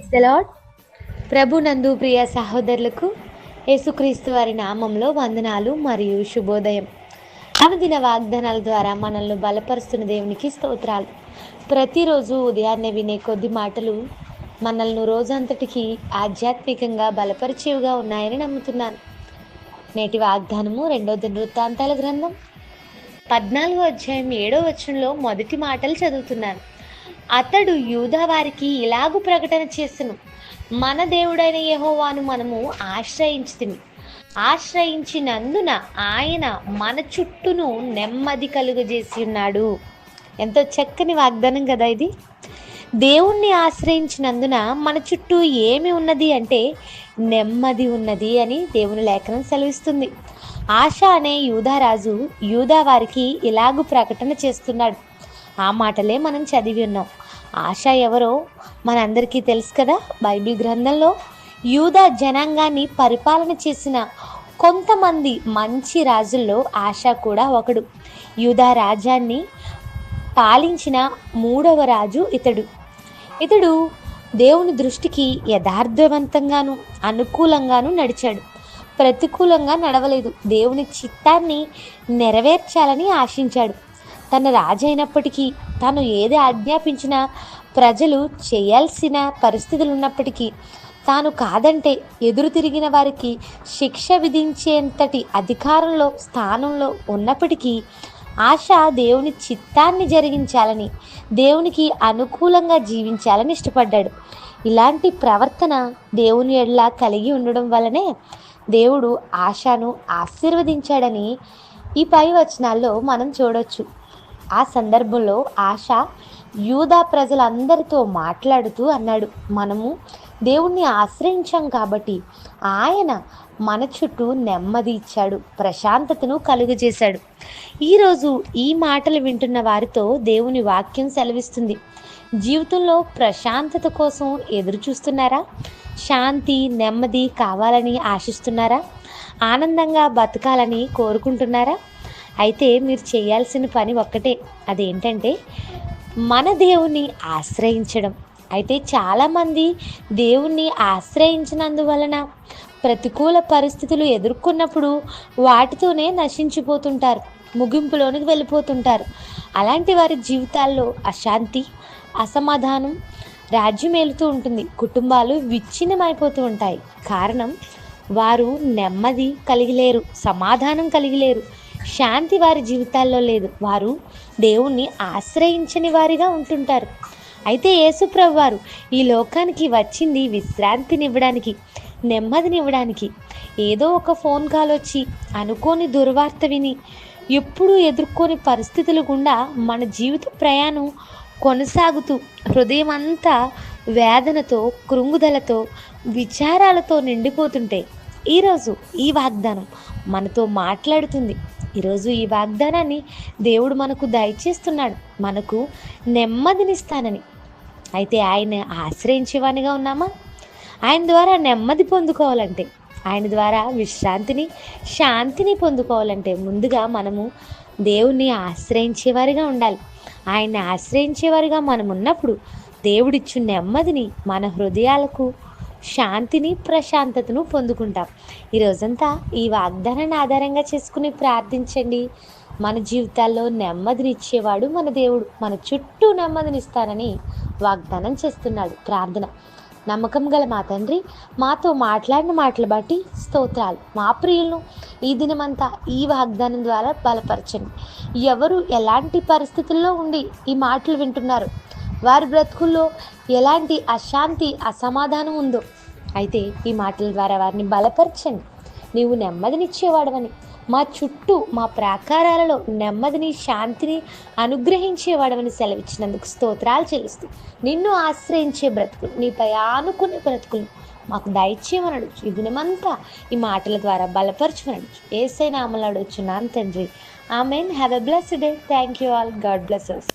Praise the lord. ప్రభునందు ప్రియ సహోదరులకు యేసుక్రీస్తు వారి నామంలో వందనాలు మరియు శుభోదయం. నవదిన వాగ్దానాల ద్వారా మనల్ని బలపరుస్తున్న దేవునికి స్తోత్రాలు. ప్రతిరోజు ఉదయాన్నే వినే కొద్ది మాటలు మనల్ని రోజంతటికి ఆధ్యాత్మికంగా బలపరిచేవిగా ఉన్నాయని నమ్ముతున్నాను. నేటి వాగ్దానము 2వ దినవృత్తాంతాల గ్రంథం 14వ అధ్యాయం 7వ వచనంలో మొదటి మాటలు చదువుతున్నాను. అతడు యూదా వారికి ఇలాగు ప్రకటన చేసెను, మన దేవుడైన యెహోవాను మనము ఆశ్రయించినందున ఆయన మన చుట్టూను నెమ్మది కలుగజేసి ఉన్నాడు. ఎంతో చక్కని వాగ్దానం కదా ఇది. దేవుణ్ణి ఆశ్రయించినందున మన చుట్టూ ఏమి ఉన్నది అంటే నెమ్మది ఉన్నది అని దేవుని లేఖనం సెలవిస్తుంది. ఆశ అనే యూదారాజు యూదా వారికి ఇలాగు ప్రకటన చేస్తున్నాడు. ఆ మాటలే మనం చదివి ఉన్నాం. ఆశ ఎవరో మనందరికీ తెలుసు కదా. బైబిల్ గ్రంథంలో యూదా జనాంగాన్ని పరిపాలన చేసిన కొంతమంది మంచి రాజుల్లో ఆశ కూడా ఒకడు. యూదా రాజ్యాన్ని పాలించిన 3వ రాజు ఇతడు దేవుని దృష్టికి యథార్థవంతంగాను అనుకూలంగాను నడిచాడు. ప్రతికూలంగా నడవలేదు. దేవుని చిత్తాన్ని నెరవేర్చాలని ఆశించాడు. తన రాజు అయినప్పటికీ తాను ఏది ఆజ్ఞాపించినా ప్రజలు చేయాల్సిన పరిస్థితులు ఉన్నప్పటికీ తాను కాదంటే ఎదురు తిరిగిన వారికి శిక్ష విధించేంతటి అధికారంలో స్థానంలో ఉన్నప్పటికీ ఆశ దేవుని చిత్తాన్ని జరిగించాలని, దేవునికి అనుకూలంగా జీవించాలని ఇష్టపడ్డాడు. ఇలాంటి ప్రవర్తన దేవుని ఎడల కలిగి ఉండడం వల్లనే దేవుడు ఆశను ఆశీర్వదించాడని ఈ పై వచనాల్లో మనం చూడొచ్చు. ఆ సందర్భంలో ఆశ యూదా ప్రజలందరితో మాట్లాడుతూ అన్నాడు, మనము దేవుణ్ణి ఆశ్రయించాం కాబట్టి ఆయన మన చుట్టూ నెమ్మది ఇచ్చాడు, ప్రశాంతతను కలుగజేశాడు. ఈరోజు ఈ మాటలు వింటున్న వారితో దేవుని వాక్యం సెలవిస్తుంది. జీవితంలో ప్రశాంతత కోసం ఎదురు చూస్తున్నారా? శాంతి నెమ్మది కావాలని ఆశిస్తున్నారా? ఆనందంగా బతకాలని కోరుకుంటున్నారా? అయితే మీరు చేయాల్సిన పని ఒక్కటే. అదేంటంటే మన దేవుణ్ణి ఆశ్రయించడం. అయితే చాలామంది దేవుణ్ణి ఆశ్రయించినందువలన ప్రతికూల పరిస్థితులు ఎదుర్కొన్నప్పుడు వాటితోనే నశించిపోతుంటారు, ముగింపులోనికి వెళ్ళిపోతుంటారు. అలాంటి వారి జీవితాల్లో అశాంతి, అసమాధానం రాజ్యమేలుతూ ఉంటుంది. కుటుంబాలు విచ్ఛిన్నమైపోతూ ఉంటాయి. కారణం వారు నెమ్మది కలిగి లేరు, సమాధానం కలిగి లేరు, శాంతి వారి జీవితాల్లో లేదు. వారు దేవుణ్ణి ఆశ్రయించని వారిగా ఉంటుంటారు. అయితే యేసుప్రభు వారు ఈ లోకానికి వచ్చింది విశ్రాంతినివ్వడానికి, నెమ్మదినివ్వడానికి. ఏదో ఒక ఫోన్ కాల్ వచ్చి అనుకోని దుర్వార్త విని ఎప్పుడూ ఎదుర్కొని పరిస్థితుల గుండా మన జీవిత ప్రయాణం కొనసాగుతూ హృదయం అంతా వేదనతో, కృంగుదలతో, విచారాలతో నిండిపోతుంటే ఈరోజు ఈ వాగ్దానం మనతో మాట్లాడుతుంది. ఈరోజు ఈ వాగ్దానాన్ని దేవుడు మనకు దయచేస్తున్నాడు, మనకు నెమ్మదినిస్తానని. అయితే ఆయన ఆశ్రయించేవానిగా ఉన్నామా? ఆయన ద్వారా నెమ్మది పొందుకోవాలంటే, ఆయన ద్వారా విశ్రాంతిని, శాంతిని పొందుకోవాలంటే ముందుగా మనము దేవుణ్ణి ఆశ్రయించేవారిగా ఉండాలి. ఆయన్ని ఆశ్రయించేవారిగా మనం ఉన్నప్పుడు దేవుడిచ్చు నెమ్మదిని, మన హృదయాలకు శాంతిని, ప్రశాంతతను పొందుకుంటాం. ఈరోజంతా ఈ వాగ్దానాన్ని ఆధారంగా చేసుకుని ప్రార్థించండి. మన జీవితాల్లో నెమ్మదినిచ్చేవాడు మన దేవుడు. మన చుట్టూ నెమ్మదినిస్తానని వాగ్దానం చేస్తున్నాడు. ప్రార్థన. నమ్మకం గల మా తండ్రి, మాతో మాట్లాడిన మాటలు బట్టి స్తోత్రాలు. మా ప్రియులను ఈ దినమంతా ఈ వాగ్దానం ద్వారా బలపరచండి. ఎవరు ఎలాంటి పరిస్థితుల్లో ఉండి ఈ మాటలు వింటున్నారు, వారి బ్రతుకుల్లో ఎలాంటి అశాంతి, అసమాధానం ఉందో, అయితే ఈ మాటల ద్వారా వారిని బలపరచండి. నీవు నెమ్మదినిచ్చేవాడవని, మా చుట్టూ మా ప్రాకారాలలో నెమ్మదిని, శాంతిని అనుగ్రహించేవాడవని సెలవిచ్చినందుకు స్తోత్రాలు చెల్లిస్తూ నిన్ను ఆశ్రయించే బ్రతుకులు, నీపై ఆనుకునే బ్రతుకులు మాకు దయచేయమని అడుగుచు. ఈ దినమంతా ఈ మాటల ద్వారా బలపరచమని అడుగుచు. యేసయ్య నామములో అడుగుచున్నాను తండ్రి. Amen. Have a blessed day. Thank you all. God bless us.